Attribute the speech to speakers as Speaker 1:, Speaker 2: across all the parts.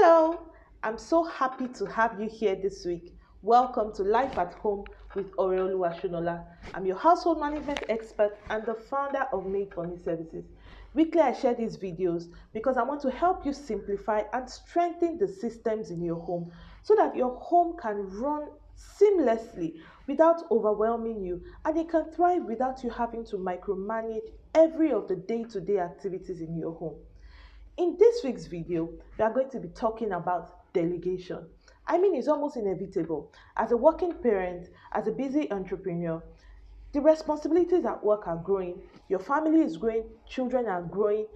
Speaker 1: Hello, I'm so happy to have you here this week. Welcome to Life at Home with Oreolu Ashunola. I'm your household management expert and the founder of Made for Me Services. Weekly, I share these videos because I want to help you simplify and strengthen the systems in your home so that your home can run seamlessly without overwhelming you and it can thrive without you having to micromanage every of the day-to-day activities in your home. In this week's video, we are going to be talking about delegation. I mean, it's almost inevitable. As a working parent, as a busy entrepreneur, the responsibilities at work are growing, your family is growing, children are growing.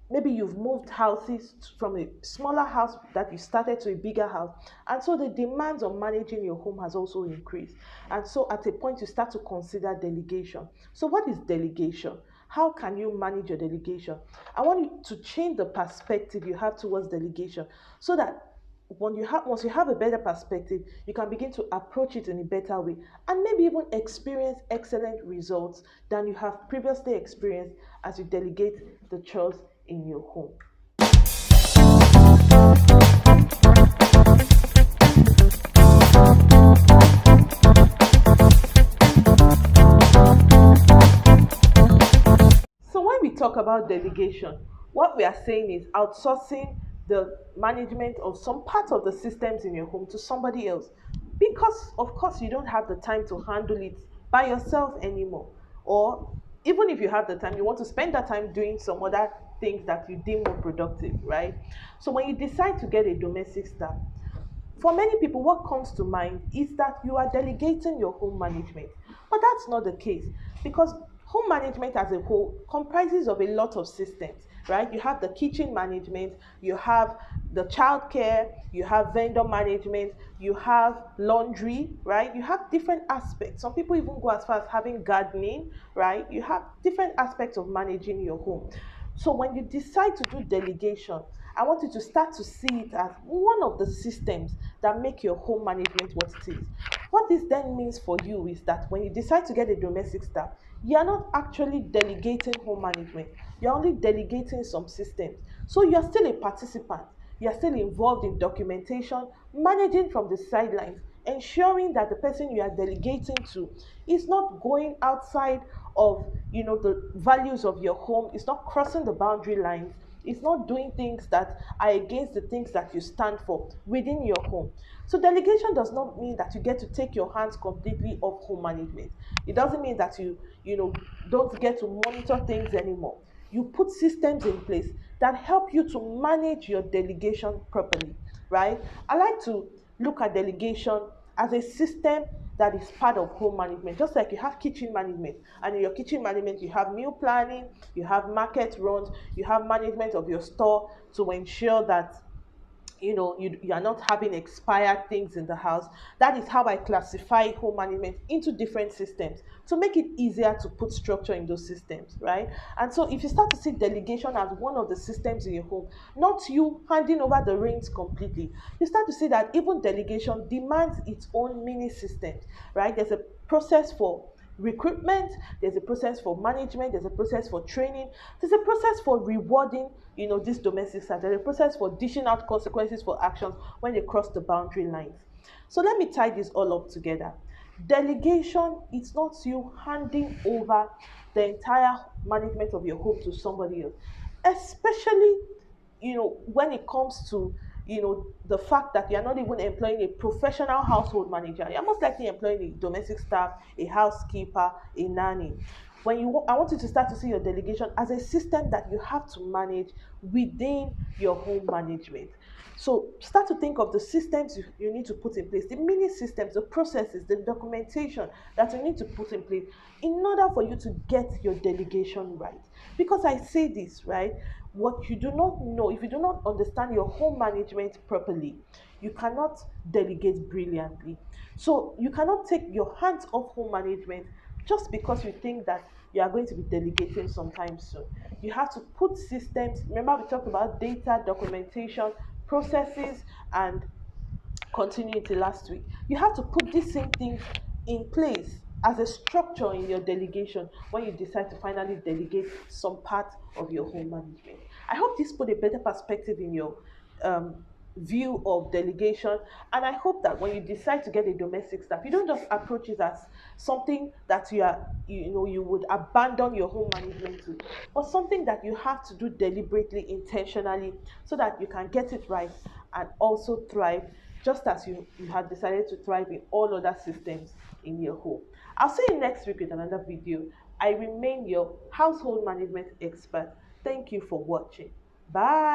Speaker 1: Maybe you've moved houses from a smaller house that you started to a bigger house. And so the demands on managing your home has also increased. And so at a point, you start to consider delegation. So, what is delegation? How can you manage your delegation? I want you to change the perspective you have towards delegation so that once you have a better perspective, you can begin to approach it in a better way and maybe even experience excellent results than you have previously experienced as you delegate the chores in your home. So when we talk about delegation, what we are saying is outsourcing the management of some part of the systems in your home to somebody else. Because of course you don't have the time to handle it by yourself anymore. Or even if you have the time, you want to spend that time doing some other things that you deem more productive, right? So when you decide to get a domestic staff, for many people, what comes to mind is that you are delegating your home management. But that's not the case because home management as a whole comprises of a lot of systems, right? You have the kitchen management, you have the childcare, you have vendor management, you have laundry, right? You have different aspects. Some people even go as far as having gardening, right? You have different aspects of managing your home. So when you decide to do delegation, I want you to start to see it as one of the systems that make your home management what it is. What this then means for you is that when you decide to get a domestic staff, you are not actually delegating home management. You're only delegating some systems. So you're still a participant. You're still involved in documentation, managing from the sidelines, ensuring that the person you are delegating to is not going outside of the values of your home, it's not crossing the boundary lines, it's not doing things that are against the things that you stand for within your home. So delegation does not mean that you get to take your hands completely off home management. It doesn't mean that you don't get to monitor things anymore. You put systems in place that help you to manage your delegation properly, right? I like to look at delegation as a system that is part of home management. Just like you have kitchen management, and in your kitchen management, you have meal planning, you have market runs, you have management of your store to ensure that you are not having expired things in the house. That is how I classify home management into different systems to make it easier to put structure in those systems, right? And so if you start to see delegation as one of the systems in your home, not you handing over the reins completely, you start to see that even delegation demands its own mini systems, right? There's a process for recruitment, there's a process for management, there's a process for training, there's a process for rewarding these domestic staff, there's a process for dishing out consequences for actions when they cross the boundary lines. So let me tie this all up together. Delegation is not you handing over the entire management of your home to somebody else, especially when it comes to the fact that you're not even employing a professional household manager. You're most likely employing a domestic staff, a housekeeper, a nanny. I want you to start to see your delegation as a system that you have to manage within your home management. So start to think of the systems you need to put in place, the mini systems, the processes, the documentation that you need to put in place in order for you to get your delegation right. Because I say this, right? What you do not know, if you do not understand your home management properly, you cannot delegate brilliantly. So you cannot take your hands off home management just because you think that you are going to be delegating sometime soon. You have to put systems. Remember, we talked about data, documentation, processes, and continuity last week. You have to put these same things in place as a structure in your delegation when you decide to finally delegate some part of your home management. I hope this put a better perspective in your view of delegation. And I hope that when you decide to get a domestic staff, you don't just approach it as something that you would abandon your home management to, but something that you have to do deliberately, intentionally, so that you can get it right and also thrive, just as you had decided to thrive in all other systems in your home. I'll see you next week with another video. I remain your household management expert. Thank you for watching. Bye.